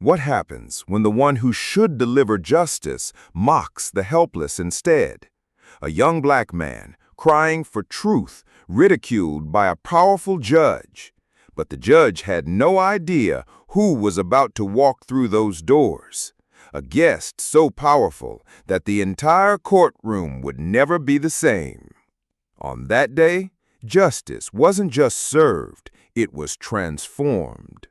What happens when the one who should deliver justice mocks the helpless instead? A young black man, crying for truth, ridiculed by a powerful judge. But the judge had no idea who was about to walk through those doors. A guest so powerful that the entire courtroom would never be the same. On that day, justice wasn't just served, it was transformed.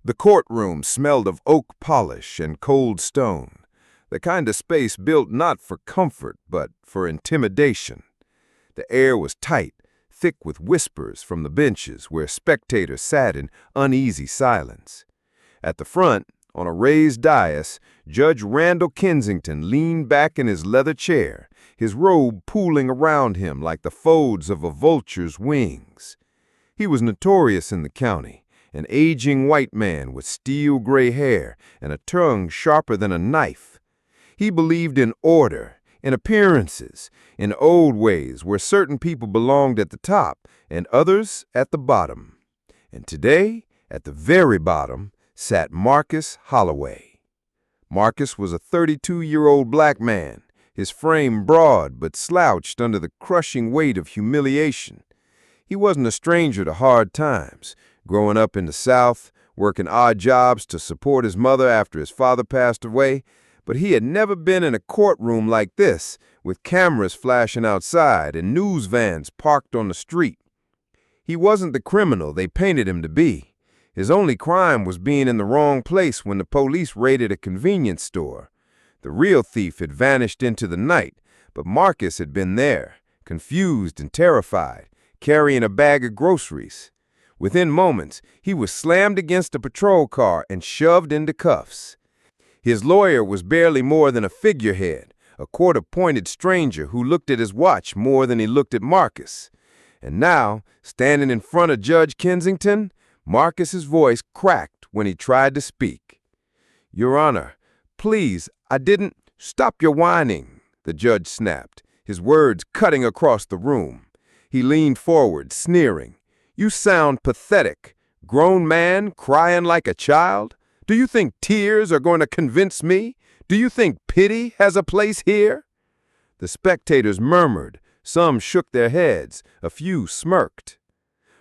The courtroom smelled of oak polish and cold stone, the kind of space built not for comfort but for intimidation. The air was tight, thick with whispers from the benches where spectators sat in uneasy silence. At the front, on a raised dais, Judge Randall Kensington leaned back in his leather chair, his robe pooling around him like the folds of a vulture's wings. He was notorious in the county, an aging white man with steel gray hair and a tongue sharper than a knife. He believed in order, in appearances, in old ways where certain people belonged at the top and others at the bottom. And today, at the very bottom, sat Marcus Holloway. Marcus was a 32-year-old black man, his frame broad but slouched under the crushing weight of humiliation. He wasn't a stranger to hard times, growing up in the South, working odd jobs to support his mother after his father passed away, but he had never been in a courtroom like this, with cameras flashing outside and news vans parked on the street. He wasn't the criminal they painted him to be. His only crime was being in the wrong place when the police raided a convenience store. The real thief had vanished into the night, but Marcus had been there, confused and terrified, carrying a bag of groceries. Within moments, he was slammed against a patrol car and shoved into cuffs. His lawyer was barely more than a figurehead, a court-appointed stranger who looked at his watch more than he looked at Marcus. And now, standing in front of Judge Kensington, Marcus's voice cracked when he tried to speak. "Your Honor, please, I didn't—" "Stop your whining," the judge snapped, his words cutting across the room. He leaned forward, sneering. "You sound pathetic. Grown man crying like a child? Do you think tears are going to convince me? Do you think pity has a place here?" The spectators murmured. Some shook their heads. A few smirked.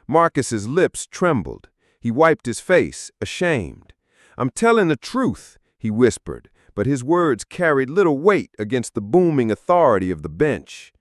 Marcus's lips trembled. He wiped his face, ashamed. "I'm telling the truth," he whispered, but his words carried little weight against the booming authority of the bench.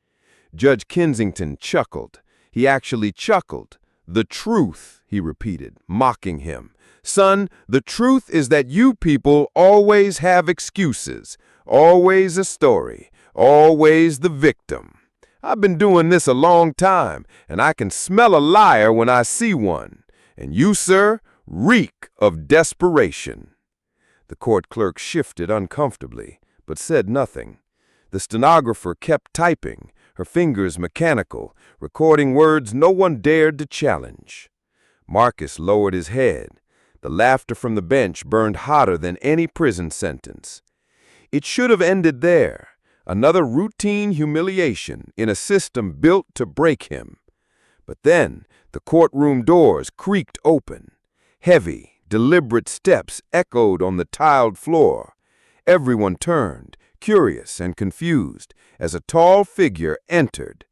Judge Kensington chuckled. He actually chuckled. "The truth," he repeated, mocking him. "Son, the truth is that you people always have excuses, always a story, always the victim. I've been doing this a long time, and I can smell a liar when I see one. And you, sir, reek of desperation." The court clerk shifted uncomfortably, but said nothing. The stenographer kept typing, her fingers mechanical, recording words no one dared to challenge. Marcus lowered his head. The laughter from the bench burned hotter than any prison sentence. It should have ended there, another routine humiliation in a system built to break him. But then the courtroom doors creaked open. Heavy, deliberate steps echoed on the tiled floor. Everyone turned, curious and confused, as a tall figure entered.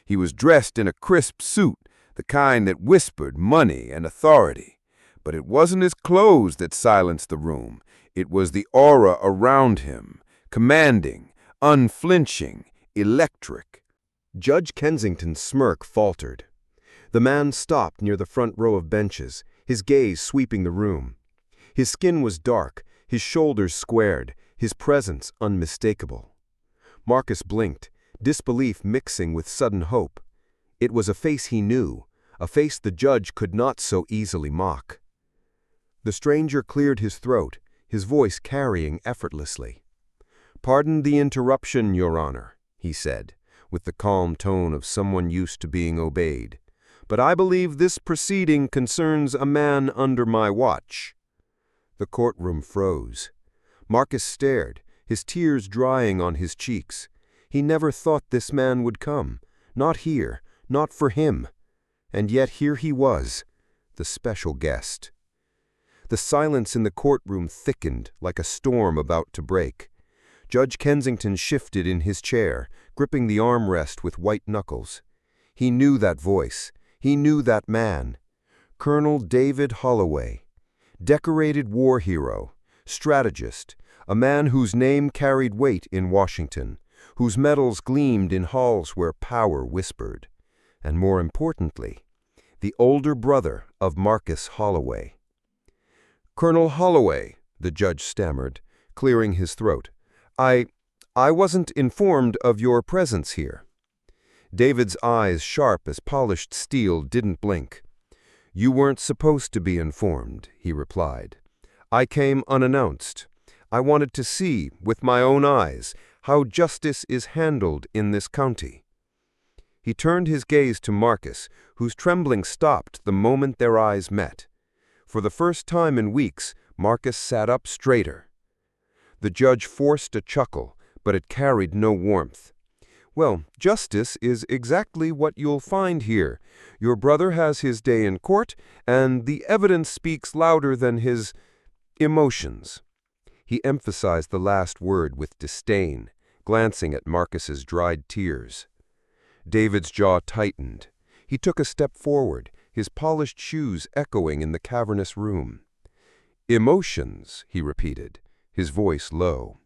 He was dressed in a crisp suit, the kind that whispered money and authority. But it wasn't his clothes that silenced the room. It was the aura around him, commanding, unflinching, electric. Judge Kensington's smirk faltered. The man stopped near the front row of benches, his gaze sweeping the room. His skin was dark, his shoulders squared, his presence unmistakable. Marcus blinked, disbelief mixing with sudden hope. It was a face he knew, a face the judge could not so easily mock. The stranger cleared his throat, his voice carrying effortlessly. "Pardon the interruption, Your Honor," he said, with the calm tone of someone used to being obeyed, "but I believe this proceeding concerns a man under my watch." The courtroom froze. Marcus stared, his tears drying on his cheeks. He never thought this man would come, not here, not for him. And yet here he was, the special guest. The silence in the courtroom thickened like a storm about to break. Judge Kensington shifted in his chair, gripping the armrest with white knuckles. He knew that voice. He knew that man. Colonel David Holloway, decorated war hero, strategist, a man whose name carried weight in Washington, whose medals gleamed in halls where power whispered, and more importantly, the older brother of Marcus Holloway. "Colonel Holloway," the judge stammered, clearing his throat, I wasn't informed of your presence here." David's eyes, sharp as polished steel, didn't blink. "You weren't supposed to be informed," he replied. "I came unannounced. I wanted to see, with my own eyes, how justice is handled in this county." He turned his gaze to Marcus, whose trembling stopped the moment their eyes met. For the first time in weeks, Marcus sat up straighter. The judge forced a chuckle, but it carried no warmth. "Well, justice is exactly what you'll find here. Your brother has his day in court, and the evidence speaks louder than his emotions." He emphasized the last word with disdain, glancing at Marcus's dried tears. David's jaw tightened. He took a step forward, his polished shoes echoing in the cavernous room. "Emotions," he repeated, his voice low.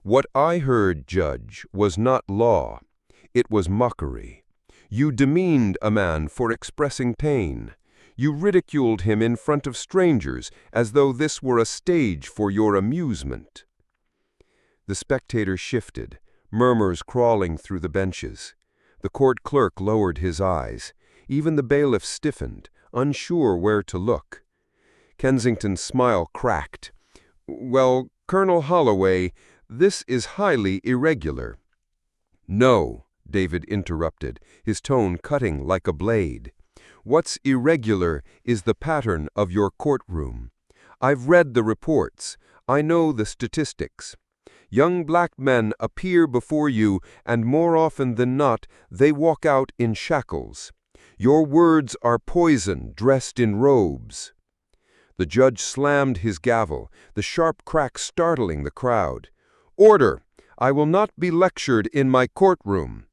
"What I heard, Judge, was not law. It was mockery. You demeaned a man for expressing pain. You ridiculed him in front of strangers as though this were a stage for your amusement." The spectators shifted, murmurs crawling through the benches. The court clerk lowered his eyes. Even the bailiff stiffened, unsure where to look. Kensington's smile cracked. "Well, Colonel Holloway, this is highly irregular." "No," David interrupted, his tone cutting like a blade. "What's irregular is the pattern of your courtroom. I've read the reports. I know the statistics. Young black men appear before you, and more often than not, they walk out in shackles. Your words are poison dressed in robes." The judge slammed his gavel, the sharp crack startling the crowd. "Order! I will not be lectured in my courtroom."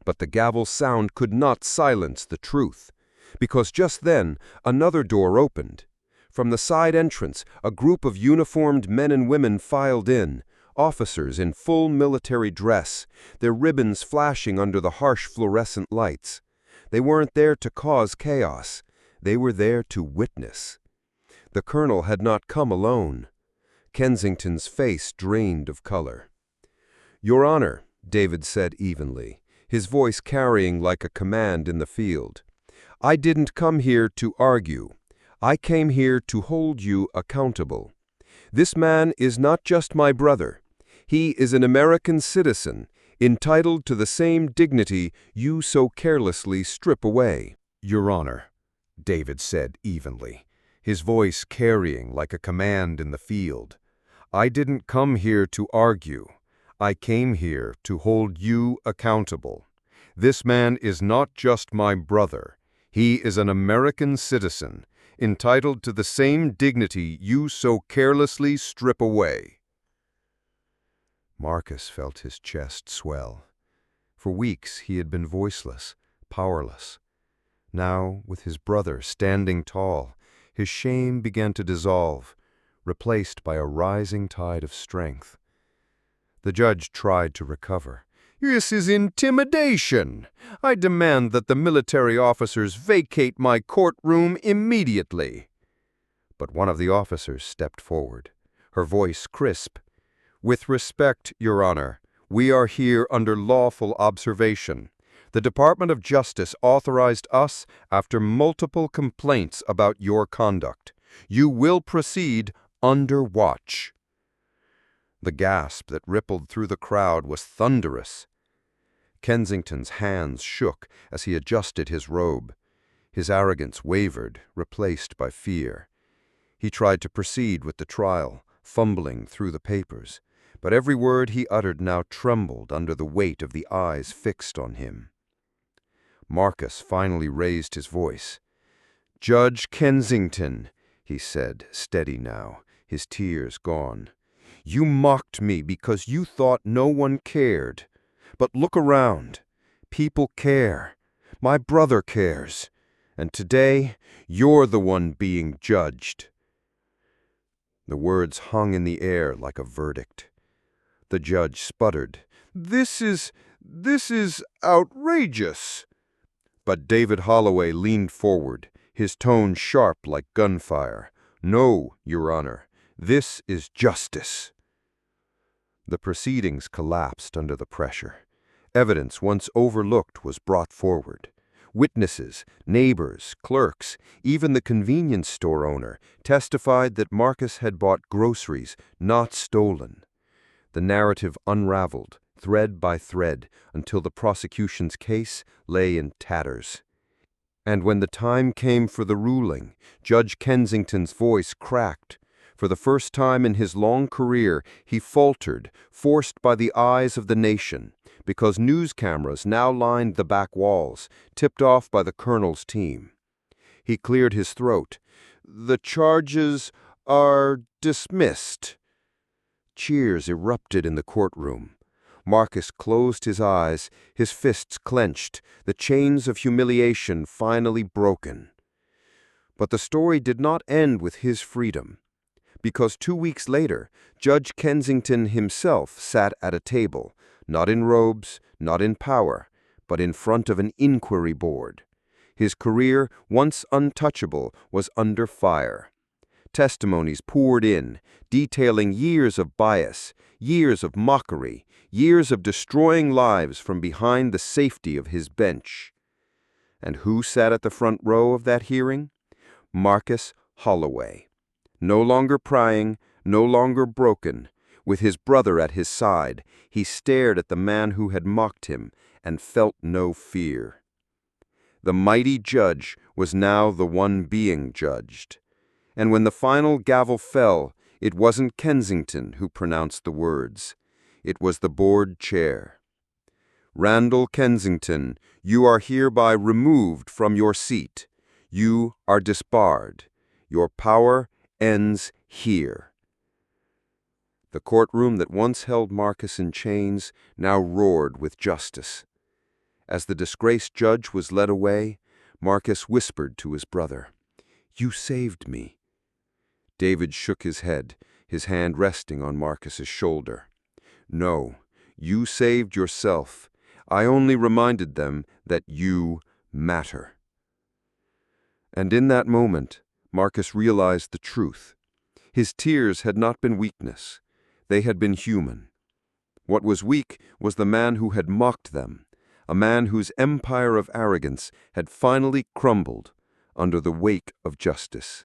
But the gavel sound could not silence the truth, because just then another door opened. From the side entrance, a group of uniformed men and women filed in, officers in full military dress, their ribbons flashing under the harsh fluorescent lights. They weren't there to cause chaos. They were there to witness. The colonel had not come alone. Kensington's face drained of color. "Your Honor," David said evenly, his voice carrying like a command in the field, "I didn't come here to argue. I came here to hold you accountable. This man is not just my brother. He is an American citizen, entitled to the same dignity you so carelessly strip away." "Your Honor," David said evenly, his voice carrying like a command in the field, "I didn't come here to argue. I came here to hold you accountable. This man is not just my brother. He is an American citizen, entitled to the same dignity you so carelessly strip away." Marcus felt his chest swell. For weeks he had been voiceless, powerless. Now, with his brother standing tall, his shame began to dissolve, replaced by a rising tide of strength. The judge tried to recover. "This is intimidation. I demand that the military officers vacate my courtroom immediately." But one of the officers stepped forward, her voice crisp. "With respect, Your Honor, we are here under lawful observation. The Department of Justice authorized us after multiple complaints about your conduct. You will proceed under watch." The gasp that rippled through the crowd was thunderous. Kensington's hands shook as he adjusted his robe. His arrogance wavered, replaced by fear. He tried to proceed with the trial, fumbling through the papers, but every word he uttered now trembled under the weight of the eyes fixed on him. Marcus finally raised his voice. "Judge Kensington," he said, steady now, his tears gone. "You mocked me because you thought no one cared. But look around. People care. My brother cares. And today, you're the one being judged." The words hung in the air like a verdict. The judge sputtered, This is outrageous." But David Holloway leaned forward, his tone sharp like gunfire. "No, Your Honor, this is justice." The proceedings collapsed under the pressure. Evidence once overlooked was brought forward. Witnesses, neighbors, clerks, even the convenience store owner testified that Marcus had bought groceries, not stolen. The narrative unraveled, thread by thread, until the prosecution's case lay in tatters. And when the time came for the ruling, Judge Kensington's voice cracked. For the first time in his long career, he faltered, forced by the eyes of the nation, because news cameras now lined the back walls, tipped off by the colonel's team. He cleared his throat. "The charges are dismissed." Cheers erupted in the courtroom. Marcus closed his eyes, his fists clenched, the chains of humiliation finally broken. But the story did not end with his freedom, because 2 weeks later, Judge Kensington himself sat at a table, not in robes, not in power, but in front of an inquiry board. His career, once untouchable, was under fire. Testimonies poured in, detailing years of bias, years of mockery, years of destroying lives from behind the safety of his bench. And who sat at the front row of that hearing? Marcus Holloway. No longer prying, no longer broken, with his brother at his side, he stared at the man who had mocked him and felt no fear. The mighty judge was now the one being judged. And when the final gavel fell, it wasn't Kensington who pronounced the words. It was the board chair. "Randall Kensington, you are hereby removed from your seat. You are disbarred. Your power ends here." The courtroom that once held Marcus in chains now roared with justice. As the disgraced judge was led away, Marcus whispered to his brother, "You saved me." David shook his head, his hand resting on Marcus's shoulder. "No, you saved yourself. I only reminded them that you matter." And in that moment, Marcus realized the truth. His tears had not been weakness. They had been human. What was weak was the man who had mocked them, a man whose empire of arrogance had finally crumbled under the weight of justice.